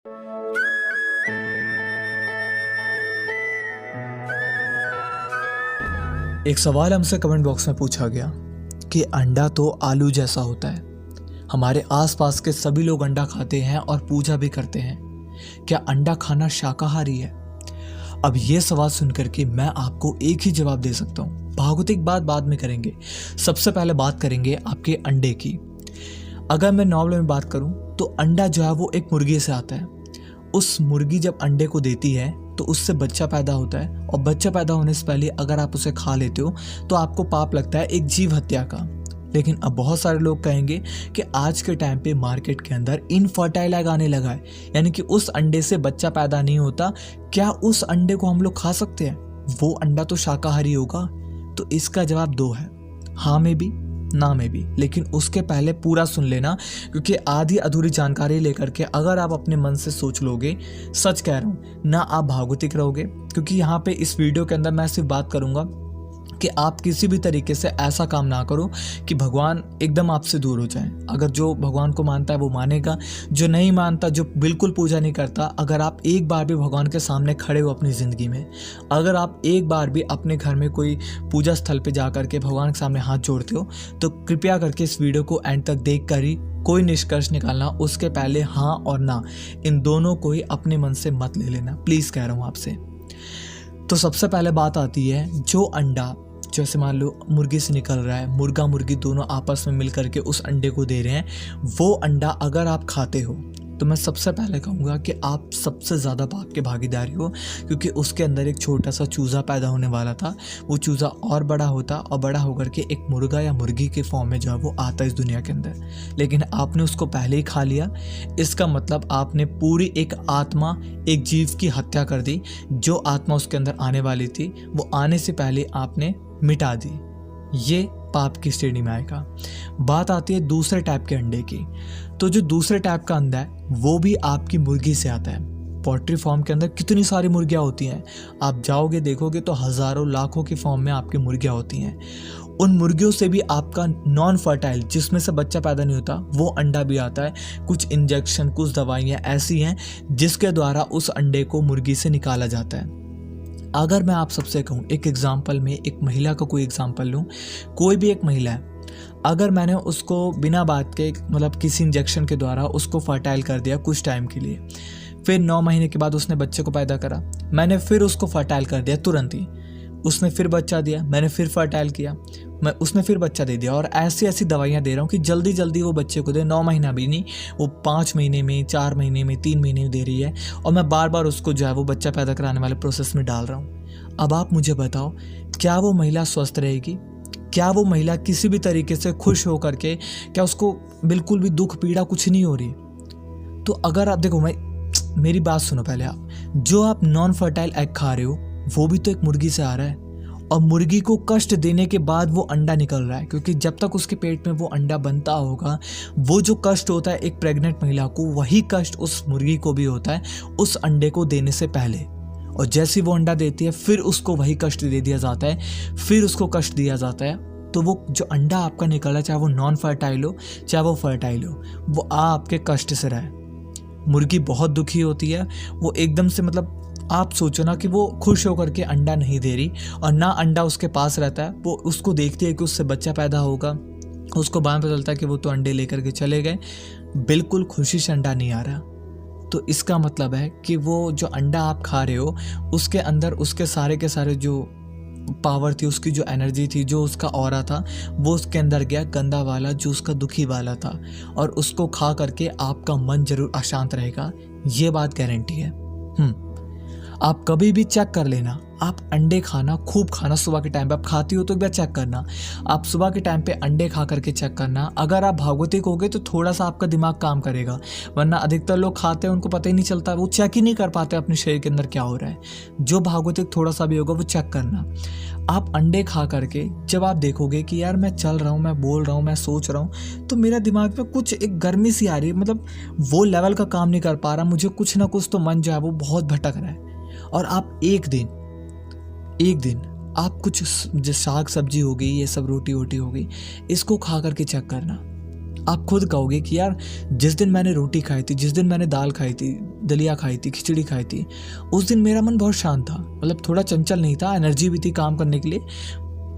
एक सवाल हमसे कमेंट बॉक्स में पूछा गया कि अंडा तो आलू जैसा होता है। हमारे आसपास के सभी लोग अंडा खाते हैं और पूजा भी करते हैं। क्या अंडा खाना शाकाहारी है? अब ये सवाल सुनकर के मैं आपको एक ही जवाब दे सकता हूँ। भौगोलिक बात बाद में करेंगे। सबसे पहले बात करेंगे आपके अंडे की। अगर मैं नॉर्मल में बात करूँ तो अंडा जो है वो एक मुर्गी से आता है। उस मुर्गी जब अंडे को देती है तो उससे बच्चा पैदा होता है, और बच्चा पैदा होने से पहले अगर आप उसे खा लेते हो तो आपको पाप लगता है एक जीव हत्या का। लेकिन अब बहुत सारे लोग कहेंगे कि आज के टाइम पे मार्केट के अंदर इनफर्टाइल एग आने लगा है, यानी कि उस अंडे से बच्चा पैदा नहीं होता। क्या उस अंडे को हम लोग खा सकते हैं? वो अंडा तो शाकाहारी होगा? तो इसका जवाब दो है, हाँ में भी, ना में भी। लेकिन उसके पहले पूरा सुन लेना, क्योंकि आधी अधूरी जानकारी लेकर के अगर आप अपने मन से सोच लोगे, सच कह रहा हूँ, ना आप भावुक रहोगे। क्योंकि यहाँ पे इस वीडियो के अंदर मैं सिर्फ बात करूँगा कि आप किसी भी तरीके से ऐसा काम ना करो कि भगवान एकदम आपसे दूर हो जाए। अगर जो भगवान को मानता है वो मानेगा, जो नहीं मानता, जो बिल्कुल पूजा नहीं करता, अगर आप एक बार भी भगवान के सामने खड़े हो अपनी ज़िंदगी में, अगर आप एक बार भी अपने घर में कोई पूजा स्थल पे जा करके भगवान के सामने हाथ जोड़ते हो, तो कृपया करके इस वीडियो को एंड तक देख कर ही कोई निष्कर्ष निकालना। उसके पहले हाँ और ना इन दोनों को ही अपने मन से मत ले लेना, प्लीज़ कह रहा हूँ आपसे। तो सबसे पहले बात आती है, जो अंडा जैसे मान लो मुर्गी से निकल रहा है, मुर्गा मुर्गी दोनों आपस में मिल करके उस अंडे को दे रहे हैं, वो अंडा अगर आप खाते हो तो मैं सबसे पहले कहूँगा कि आप सबसे ज़्यादा पाप के भागीदारी हो। क्योंकि उसके अंदर एक छोटा सा चूज़ा पैदा होने वाला था, वो चूज़ा और बड़ा होता और बड़ा होकर के एक मुर्गा या मुर्गी के फॉर्म में जो है वो आता इस दुनिया के अंदर, लेकिन आपने उसको पहले ही खा लिया। इसका मतलब आपने पूरी एक आत्मा, एक जीव की हत्या कर दी। जो आत्मा उसके अंदर आने वाली थी वो आने से पहले आपने मिटा दी। ये पाप की श्रेणी में आएगा। बात आती है दूसरे टाइप के अंडे की। तो जो दूसरे टाइप का अंडा है वो भी आपकी मुर्गी से आता है। पोल्ट्री फार्म के अंदर कितनी सारी मुर्गियां होती हैं, आप जाओगे देखोगे तो हज़ारों लाखों की फॉर्म में आपकी मुर्गियां होती हैं। उन मुर्गियों से भी आपका नॉन फर्टाइल, जिसमें से बच्चा पैदा नहीं होता, वो अंडा भी आता है। कुछ इंजेक्शन, कुछ दवाइयाँ ऐसी हैं जिसके द्वारा उस अंडे को मुर्गी से निकाला जाता है। अगर मैं आप सबसे कहूँ, एक एग्जाम्पल में एक महिला का कोई एग्जाम्पल लूँ, कोई भी एक महिला है, अगर मैंने उसको बिना बात के मतलब किसी इंजेक्शन के द्वारा उसको फर्टाइल कर दिया कुछ टाइम के लिए, फिर 9 महीने के बाद उसने बच्चे को पैदा करा, मैंने फिर उसको फर्टाइल कर दिया तुरंत ही, उसने फिर बच्चा दिया, मैंने फिर फर्टाइल किया, उसने फिर बच्चा दे दिया, और ऐसी ऐसी दवाइयाँ दे रहा हूँ कि जल्दी जल्दी वो बच्चे को दे। 9 महीना भी नहीं, वो 5 महीने में, 4 महीने में, 3 महीने में दे रही है, और मैं बार बार उसको जो है वो बच्चा पैदा कराने वाले प्रोसेस में डाल रहा हूँ। अब आप मुझे बताओ, क्या वो महिला स्वस्थ रहेगी? क्या वो महिला किसी भी तरीके से खुश हो करके, क्या उसको बिल्कुल भी दुख पीड़ा कुछ नहीं हो रही? तो अगर आप देखो, मेरी बात सुनो पहले। आप जो आप नॉन फर्टाइल एग खा रहे हो वो भी तो एक मुर्गी से आ रहा है, और मुर्गी को कष्ट देने के बाद वो अंडा निकल रहा है। क्योंकि जब तक उसके पेट में वो अंडा बनता होगा, वो जो कष्ट होता है एक प्रेग्नेंट महिला को, वही कष्ट उस मुर्गी को भी होता है उस अंडे को देने से पहले। और जैसे वो अंडा देती है फिर उसको वही कष्ट दे दिया जाता है, फिर उसको कष्ट दिया जाता है। तो वो जो अंडा आपका निकला, चाहे वो नॉन फर्टाइल हो चाहे वो फर्टाइल हो, वो आपके कष्ट से रहे। मुर्गी बहुत दुखी होती है, वो एकदम से मतलब आप सोचो ना कि वो खुश होकर के अंडा नहीं दे रही, और ना अंडा उसके पास रहता है, वो उसको देखती है कि उससे बच्चा पैदा होगा, उसको बाद में पता चलता है कि वो तो अंडे लेकर के चले गए, बिल्कुल खुशी से अंडा नहीं आ रहा। तो इसका मतलब है कि वो जो अंडा आप खा रहे हो उसके अंदर उसके सारे के सारे जो पावर थी, उसकी जो एनर्जी थी, जो उसका ऑरा था, वो उसके अंदर गया गंदा वाला, जो उसका दुखी वाला था, और उसको खा करके आपका मन जरूर अशांत रहेगा, ये बात गारंटी है। आप कभी भी चेक कर लेना, आप अंडे खाना, खूब खाना, सुबह के टाइम पे आप खाती हो तो एक बार चेक करना, आप सुबह के टाइम पे अंडे खा करके चेक करना। अगर आप भागवतिक होगे तो थोड़ा सा आपका दिमाग काम करेगा, वरना अधिकतर लोग खाते हैं उनको पता ही नहीं चलता, वो चेक ही नहीं कर पाते अपने शरीर के अंदर क्या हो रहा है। जो भागवतिक थोड़ा सा भी होगा वो चेक करना। आप अंडे खा करके जब आप देखोगे कि यार मैं चल रहा हूँ, मैं बोल रहा हूँ, मैं सोच रहा हूँ, तो मेरा दिमाग में कुछ एक गर्मी सी आ रही है, मतलब वो लेवल का काम नहीं कर पा रहा, मुझे कुछ ना कुछ तो मन जो है वो बहुत भटक रहा है। और आप एक दिन आप कुछ जो साग सब्जी हो गई, ये सब रोटी वोटी हो गई, इसको खा करके चेक करना, आप खुद कहोगे कि यार जिस दिन मैंने रोटी खाई थी, जिस दिन मैंने दाल खाई थी, दलिया खाई थी, खिचड़ी खाई थी, उस दिन मेरा मन बहुत शांत था, मतलब थोड़ा चंचल नहीं था, एनर्जी भी थी काम करने के लिए।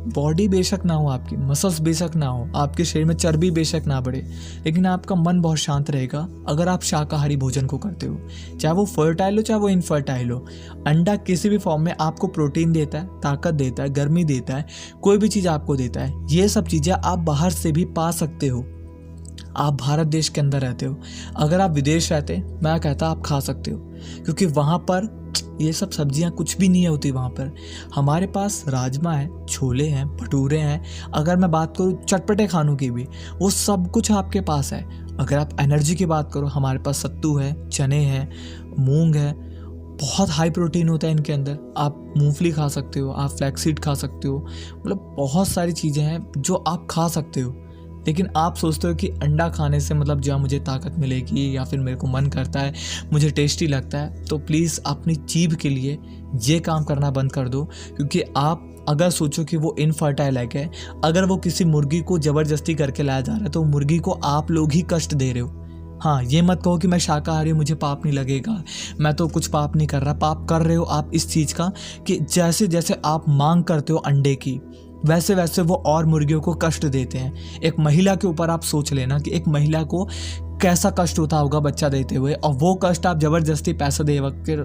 बॉडी बेशक ना हो आपकी, मसल्स बेशक ना हो, आपके शरीर में चर्बी बेशक ना बढ़े, लेकिन आपका मन बहुत शांत रहेगा अगर आप शाकाहारी भोजन को करते हो। चाहे वो फर्टाइल हो, चाहे वो इनफर्टाइल हो। अंडा किसी भी फॉर्म में आपको प्रोटीन देता है, ताकत देता है, गर्मी देता है, कोई भी चीज़ आपको देता है। ये सब चीज़ें आप बाहर से भी पा सकते हो। आप भारत देश के अंदर रहते हो, अगर आप विदेश रहते, मैं कहता आप खा सकते हो, क्योंकि वहाँ पर ये सब सब्जियां कुछ भी नहीं होती। वहाँ पर हमारे पास राजमा है, छोले हैं, भटूरे हैं, अगर मैं बात करूँ चटपटे खानों की भी, वो सब कुछ आपके पास है। अगर आप एनर्जी की बात करो, हमारे पास सत्तू है, चने हैं, मूंग है, बहुत हाई प्रोटीन होता है इनके अंदर। आप मूंगफली खा सकते हो, आप फ्लैक्सीड खा सकते हो, मतलब बहुत सारी चीज़ें हैं जो आप खा सकते हो। लेकिन आप सोचते हो कि अंडा खाने से मतलब जो मुझे ताकत मिलेगी, या फिर मेरे को मन करता है, मुझे टेस्टी लगता है, तो प्लीज़ अपनी जीभ के लिए ये काम करना बंद कर दो। क्योंकि आप अगर सोचो कि वो इनफर्टाइल एग है, अगर वो किसी मुर्गी को ज़बरदस्ती करके लाया जा रहा है, तो मुर्गी को आप लोग ही कष्ट दे रहे हो। हाँ, ये मत कहो कि मैं शाकाहारी हूँ, मुझे पाप नहीं लगेगा, मैं तो कुछ पाप नहीं कर रहा। पाप कर रहे हो आप इस चीज़ का कि जैसे जैसे आप मांग करते हो अंडे की, वैसे वैसे वो और मुर्गियों को कष्ट देते हैं। एक महिला के ऊपर आप सोच लेना कि एक महिला को कैसा कष्ट होता होगा बच्चा देते हुए, और वो कष्ट आप ज़बरदस्ती पैसा दे कर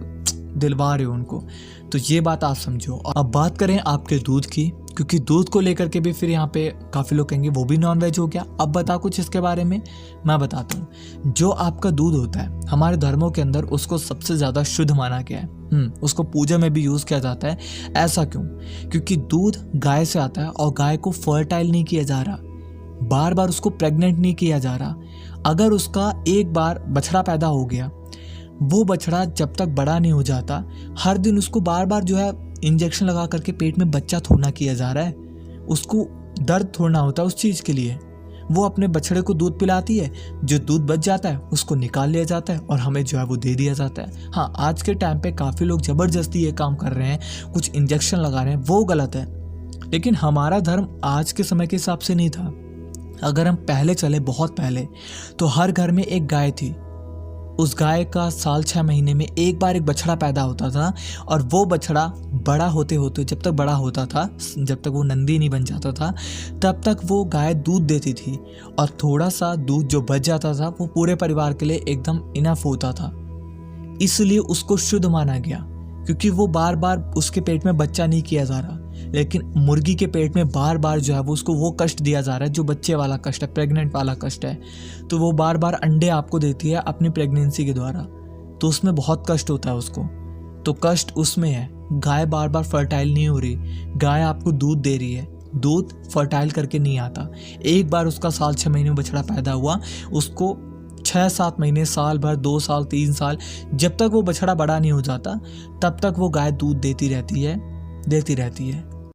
दिलवा रहे हो उनको। तो ये बात आप समझो। और अब बात करें आपके दूध की, क्योंकि दूध को लेकर के भी फिर यहाँ पे काफ़ी लोग कहेंगे वो भी नॉन वेज हो गया। अब बता कुछ इसके बारे में, मैं बताता हूँ। जो आपका दूध होता है, हमारे धर्मों के अंदर उसको सबसे ज़्यादा शुद्ध माना गया है। उसको पूजा में भी यूज़ किया जाता है। ऐसा क्यों? क्योंकि दूध गाय से आता है, और गाय को फर्टाइल नहीं किया जा रहा, बार बार उसको प्रेग्नेंट नहीं किया जा रहा। अगर उसका एक बार बछड़ा पैदा हो गया, वो बछड़ा जब तक बड़ा नहीं हो जाता, हर दिन उसको बार बार जो है इंजेक्शन लगा करके पेट में बच्चा थोड़ना किया जा रहा है। उसको दर्द थोड़ना होता है उस चीज़ के लिए। वो अपने बछड़े को दूध पिलाती है, जो दूध बच जाता है उसको निकाल लिया जाता है और हमें जो है वो दे दिया जाता है। हाँ, आज के टाइम पे काफ़ी लोग ज़बरदस्ती ये काम कर रहे हैं, कुछ इंजेक्शन लगा रहे हैं, वो गलत है। लेकिन हमारा धर्म आज के समय के हिसाब से नहीं था। अगर हम पहले चले, बहुत पहले, तो हर घर में एक गाय थी। उस गाय का साल 6 महीने में एक बार एक बछड़ा पैदा होता था, और वो बछड़ा बड़ा होते होते, जब तक बड़ा होता था, जब तक वो नंदी नहीं बन जाता था, तब तक वो गाय दूध देती थी, और थोड़ा सा दूध जो बच जाता था वो पूरे परिवार के लिए एकदम इनफ होता था। इसलिए उसको शुद्ध माना गया, क्योंकि वो बार बार उसके पेट में बच्चा नहीं किया जा रहा। लेकिन मुर्गी के पेट में बार बार जो है वो उसको वो कष्ट दिया जा रहा है जो बच्चे वाला कष्ट है, प्रेग्नेंट वाला कष्ट है। तो वो बार बार अंडे आपको देती है अपनी प्रेगनेंसी के द्वारा, तो उसमें बहुत कष्ट होता है उसको। तो कष्ट उसमें है। गाय बार बार फर्टाइल नहीं हो रही, गाय आपको दूध दे रही है। दूध फर्टाइल करके नहीं आता। एक बार उसका साल 6 महीने में बछड़ा पैदा हुआ, उसको 6-7 महीने, साल भर, 2 साल, 3 साल, जब तक वो बछड़ा बड़ा नहीं हो जाता, तब तक वो गाय दूध देती रहती है।